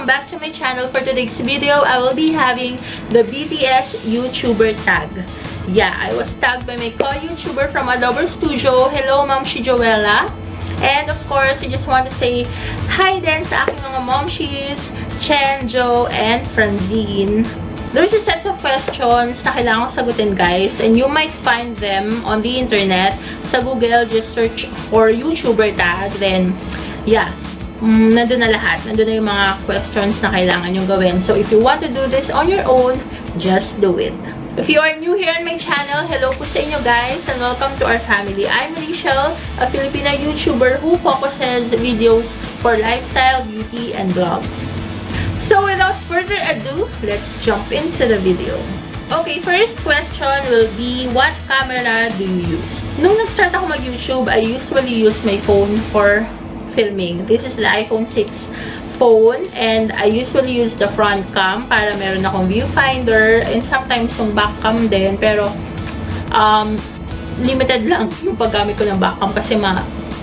back to my channel. For today's video, I will be having the BTS YouTuber tag. Yeah, I was tagged by my co-YouTuber from Adobe Studio. Hello, Ma'am Joella. And of course, I just want to say hi din sa aking mga momshies, Chen, Jo, and Francine. There's a set of questions na kailangan sagutin, guys, and you might find them on the internet. Sa Google, just search for YouTuber tag. Then, yeah, nandun na lahat. Nandun na yung mga questions na kailangan yung gawin. So, if you want to do this on your own, just do it. If you are new here on my channel, hello po sa inyo, guys, and welcome to our family. I'm Rachel, a Filipina YouTuber who focuses videos for lifestyle, beauty, and vlogs. So, without further ado, let's jump into the video. Okay, first question will be, what camera do you use? Nung nag-start ako mag-YouTube, I usually use my phone for filming. This is the iPhone 6 phone, and I usually use the front cam para meron akong viewfinder, and sometimes yung back cam din, pero limited lang yung paggamit ko ng back cam kasi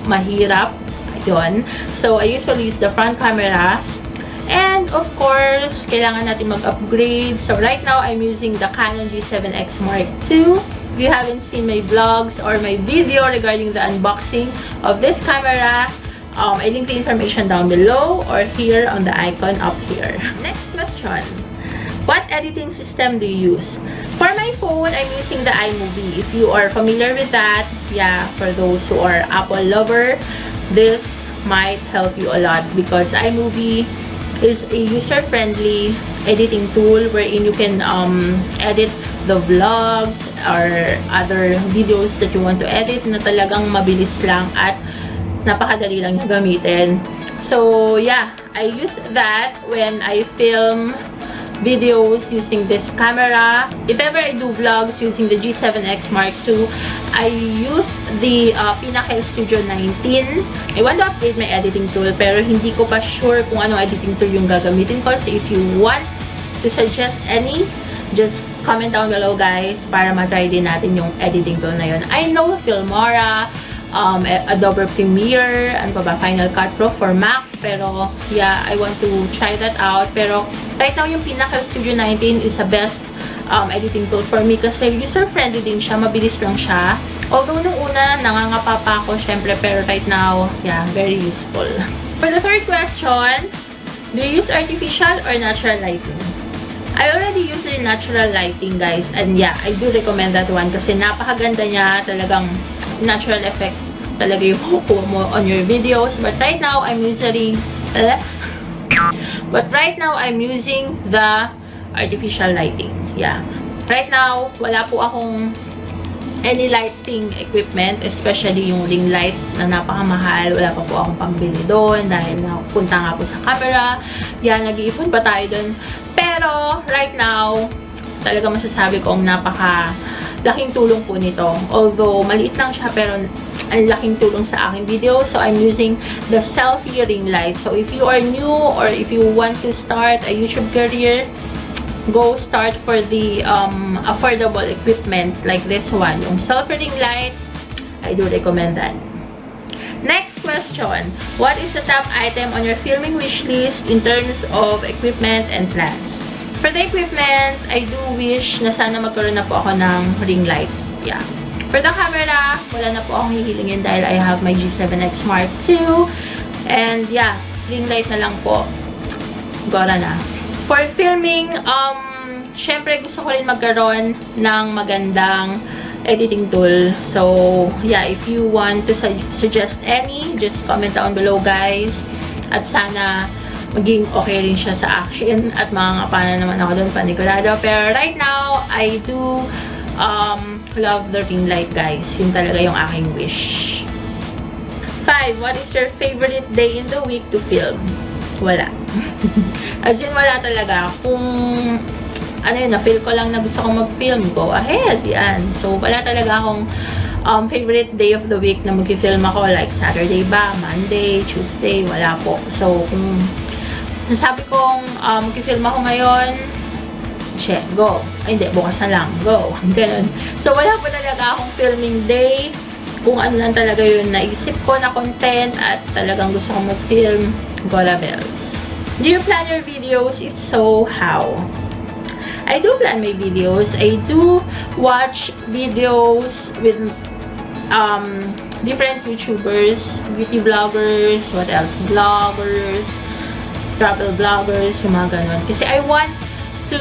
mahirap yun. So, I usually use the front camera. And of course, kailangan natin mag-upgrade. So right now, I'm using the Canon G7X Mark II. If you haven't seen my vlogs or my video regarding the unboxing of this camera, I link the information down below or here on the icon up here. Next question. What editing system do you use? For my phone, I'm using the iMovie. If you are familiar with that, yeah, for those who are Apple lover, this might help you a lot because iMovie is a user-friendly editing tool wherein you can edit the vlogs or other videos that you want to edit na talagang mabilis lang at napakadali lang yung gamitin. So, yeah, I use that when I film videos using this camera. If ever I do vlogs using the G7X Mark II, I use the Pinnacle Studio 19. I want to update my editing tool, pero hindi ko pa sure kung anong editing tool yung gagamitin ko. So, if you want to suggest any, just comment down below, guys, para matry din natin yung editing tool na yun. I know Filmora, Adobe Premiere, ano pa ba, Final Cut Pro for Mac, pero yeah, I want to try that out. Pero right now, yung Pinnacle Studio 19 is the best editing tool for me kasi user-friendly din siya, mabilis lang siya. Although nung una, nangangapa pa ako, syempre, pero right now, yeah, very useful. For the third question, do you use artificial or natural lighting? I already use the natural lighting, guys, and yeah, I do recommend that one kasi napakaganda niya, talagang natural effect talaga yung kukuha mo on your videos. But right now, I'm using the artificial lighting. Yeah. Right now, wala po akong any lighting equipment, especially yung ring light na napakamahal. Wala pa po akong pambili doon dahil napunta nga po sa camera. Yeah, nag-iipon pa tayo doon. Pero, right now, talaga masasabi kong laking tulong po nito. Although, maliit lang siya, pero ang laking tulong sa aking video. So, I'm using the selfie ring light. So, if you are new or if you want to start a YouTube career, go start for the affordable equipment like this one. Yung selfie ring light, I do recommend that. Next question. What is the top item on your filming wish list in terms of equipment and plans? For the equipment, I do wish na sana magkaroon na po ako ng ring light. Yeah. For the camera, wala na po akong hihilingin dahil I have my G7X Mark II. And yeah, ring light na lang po. Gora na. For filming, syempre gusto ko rin magkaroon ng magandang editing tool. So, yeah, if you want to suggest any, just comment down below, guys. At sana maging okay rin siya sa akin at makangapana naman ako doon, panigurado. Pero right now, I do love the ring light, guys. Yun talaga yung aking wish. 5. What is your favorite day in the week to film? Wala. As in, wala talaga. Kung ano yun, na-feel ko lang na gusto kong mag-film, go ahead. Yan. So, wala talaga akong favorite day of the week na mag-film ako. Like, Saturday ba? Monday? Tuesday? Wala po. So, kung nasabi kong mag-film ako ngayon, go. Ay, hindi. Bukas na lang. Go. Ganun. So, wala po talaga akong filming day. Kung ano lang talaga yun naisip ko na content at talagang gusto kong mag-film, Gora Bells. Do you plan your videos? If so, how? I do plan my videos. I do watch videos with different YouTubers, beauty vloggers, what else? Vloggers, travel vloggers, yung mga ganun. Kasi I want to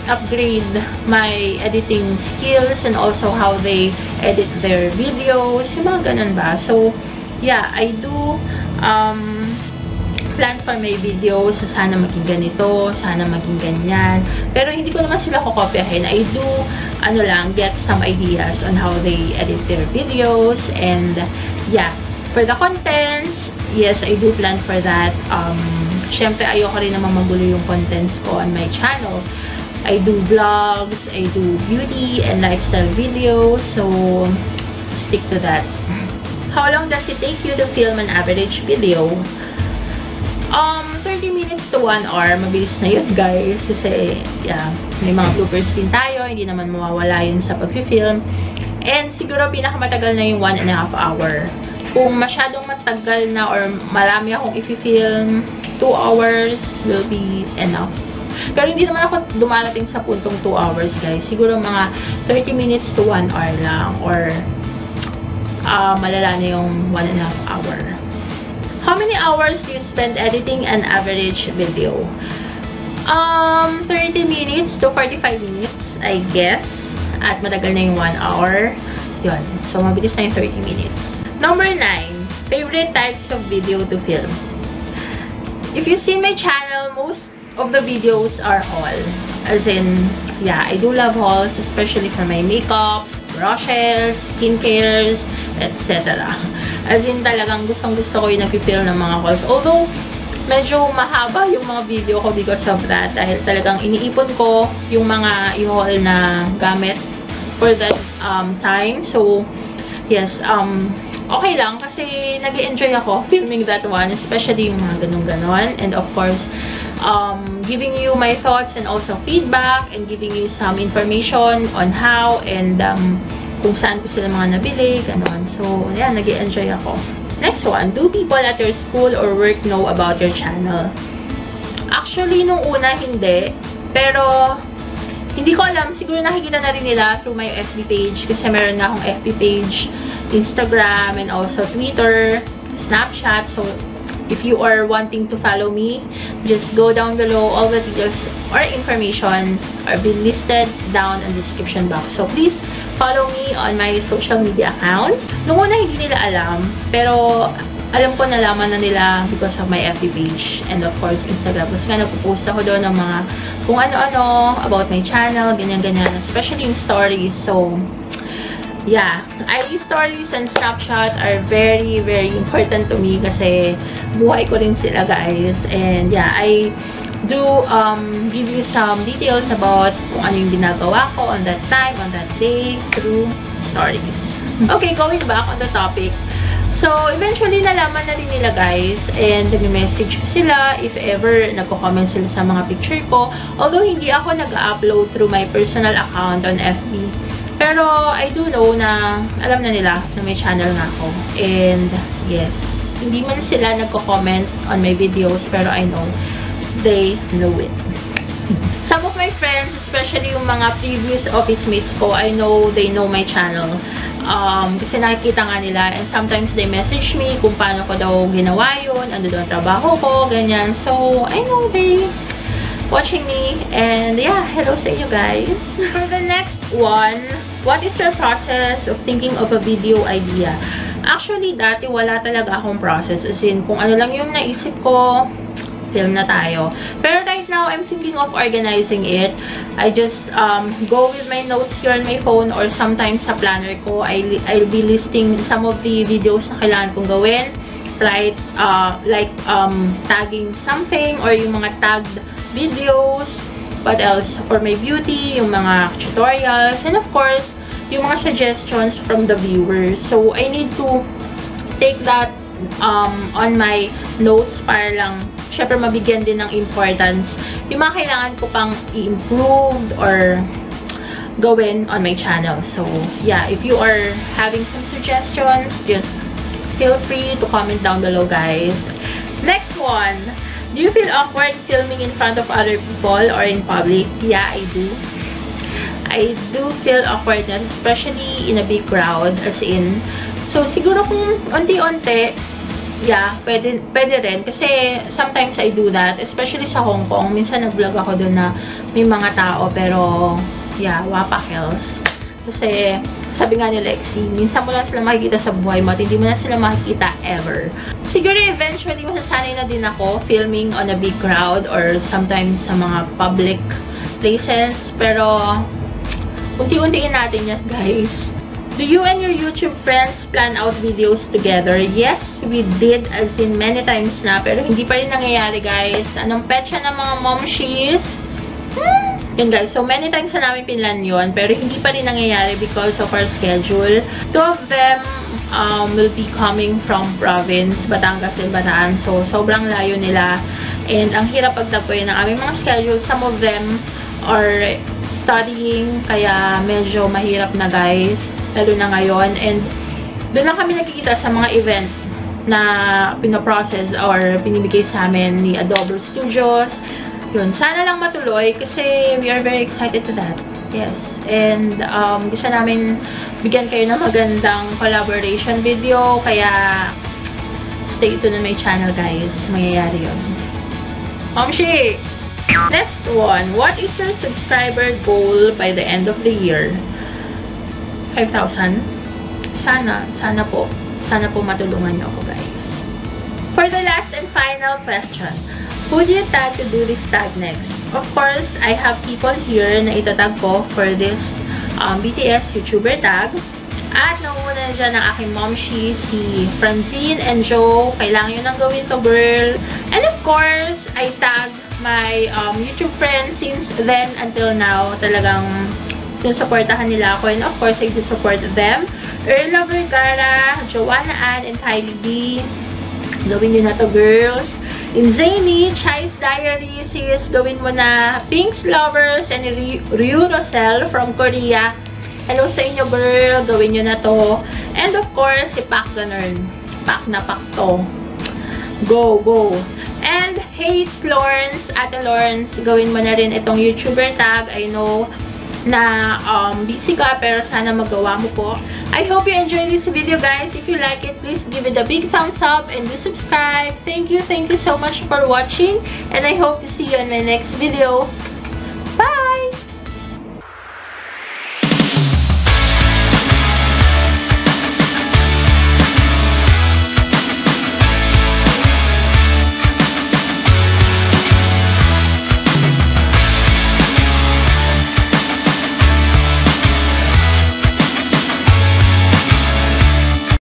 upgrade my editing skills and also how they edit their videos, yung mga ganun ba. So, yeah, I do plan for my videos. So, sana maging ganito, sana maging ganyan. Pero hindi ko naman sila kokopyahin. I do, get some ideas on how they edit their videos. And, yeah, for the contents, yes, I do plan for that. Syempre, ayoko rin naman magulo yung contents ko on my channel. I do vlogs, I do beauty and lifestyle videos. So, stick to that. How long does it take you to film an average video? 30 minutes to 1 hour. Mabilis na yun, guys. Kasi, yeah, may mga bloopers din tayo. Hindi naman mawawala yun sa pag-film. And siguro pinakamatagal na yung 1.5 hour. Kung masyadong matagal na or marami akong i-film, 2 hours will be enough. Pero hindi naman ako dumarating sa puntong 2 hours, guys. Siguro mga 30 minutes to 1 hour lang. Or, malala na yung 1.5 hour. How many hours do you spend editing an average video? 30 minutes to 45 minutes, I guess. At matagal na yung 1 hour. Yun. So, mabilis na yung 30 minutes. Number 9. Favorite types of video to film. If you've seen my channel, most of the videos are haul. As in, yeah, I do love hauls, especially for my makeups, brushes, skincares, etc. As in, talagang gustong-gusto ko yung nag-film ng mga hauls. Although, medyo mahaba yung mga video ko because of that. Dahil talagang iniipon ko yung mga i-haul na gamit for that time. So, yes, okay lang kasi nag-enjoy ako filming that one. Especially yung mga ganun-ganon. And of course, giving you my thoughts and also feedback and giving you some information on how and kung saan ko sila mga nabili, ganon. So, ayan, nag-enjoy ako. Next one, do people at your school or work know about your channel? Actually, nung una, hindi. Pero, hindi ko alam. Siguro nakikita na rin nila through my FB page. Kasi meron nga akong FB page, Instagram, and also Twitter, Snapchat. So, if you are wanting to follow me, just go down below. All the details or information are being listed down in the description box. So, please follow me on my social media accounts. Nung una, hindi nila alam. Pero, alam ko nalaman na nila because of my FB page. And of course, Instagram. Kasi nga, nagpo-post ako doon ng mga kung ano-ano about my channel, ganyan-ganyan. Especially yung stories. So, yeah. IG stories and Snapchat are very, very important to me kasi buhay ko rin sila, guys. And yeah, I do give you some details about kung ano yung ginagawa ko on that time, on that day, through stories. Okay, going back on the topic. So, eventually, nalaman na rin nila, guys. And nag-message ko sila if ever nagko-comment sila sa mga picture ko. Although, hindi ako nag-upload through my personal account on FB. Pero, I do know na alam na nila na may channel nga ako. And, yes. Hindi man sila nagko-comment on my videos, pero I know they know it. Some of my friends, especially yung mga previous office mates ko, I know they know my channel. Kasi nakikita nga nila and sometimes they message me kung paano ko daw ginawa yun, ano daw ang trabaho ko, ganyan. So, I know they watching me and yeah, hello sa inyo, guys. For the next one, what is your process of thinking of a video idea? Actually, dati wala talaga akong process. As in, kung ano lang yung naisip ko, film na tayo. Pero right now, I'm thinking of organizing it. I just go with my notes here on my phone or sometimes sa planner ko, I'll be listing some of the videos na kailangan kong gawin. Right? Like tagging something or yung mga tagged videos. What else? For my beauty, yung mga tutorials. And of course, yung mga suggestions from the viewers. So, I need to take that on my notes para lang syempre mabigyan din ng importance yung mga kailangan ko pang i-improve or gawin on my channel. So, yeah, if you are having some suggestions, just feel free to comment down below, guys. Next one, Do you feel awkward filming in front of other people or in public? Yeah, I do. I do feel awkward, especially in a big crowd, as in. So, siguro kung unti-unti, yeah, pwede rin. Kasi, sometimes I do that. Especially sa Hong Kong. Minsan nag-vlog ako doon na may mga tao. Pero, yeah, wapakels. Kasi, sabi nga ni Lexi, minsan mo lang sila makikita sa buhay mo at hindi mo na sila makikita ever. Siguro, eventually, masasanay na din ako filming on a big crowd or sometimes sa mga public places. Pero, unti-untiin natin yan, guys. Do you and your YouTube friends plan out videos together? Yes, we did, as in many times na. Pero hindi pa rin nangyayari, guys. Anong petsa ng mga momshies? Yun, guys. So, many times na namin pinlan yun. Pero hindi pa rin nangyayari because of our schedule. Two of them will be coming from province, Batangas and Bataan. So, sobrang layo nila. And ang hirap pagtapoy ng aming mga schedule. Some of them are studying. Kaya medyo mahirap na, guys. Lalo na ngayon. And doon lang kami nakikita sa mga event na pinaprocess or pinibigay sa amin ni Adobe Studios. Yun. Sana lang matuloy kasi we are very excited to that. Yes. And gusto namin bigyan kayo ng magandang collaboration video. Kaya stay tuned on my channel, guys. Mangyayari yun. Momshi! Next one. What is your subscriber goal by the end of the year? 5,000. Sana po matulungan niyo ako, guys. For the last and final question, who do you tag to do this tag next? Of course, I have people here na itatag ko for this BTS YouTuber tag. At nauna na dyan ang aking momshi, si Francine and Joe. Kailangan yun nang gawin to, girl. And of course, I tag my YouTube friends since then until now. Talagang sinusuportahan nila ako. And of course, I do support them. Erla Vergara, Joanna Ann, and Kylie B. Gawin nyo na to, girls. In Zany, Chai's Diary, sis, gawin mo na. Pink's Lovers, and Ryu Rosel from Korea. Hello sa inyo, girl. Gawin nyo na to. And of course, si Pak Ganern. Pak na pak to. Go, go. And hey, Lawrence, Ate Lawrence, gawin mo na rin itong YouTuber tag. I know na busy ka, pero sana magawa mo po. I hope you enjoyed this video, guys. If you like it, please give it a big thumbs up and do subscribe. Thank you so much for watching, and I hope to see you in my next video.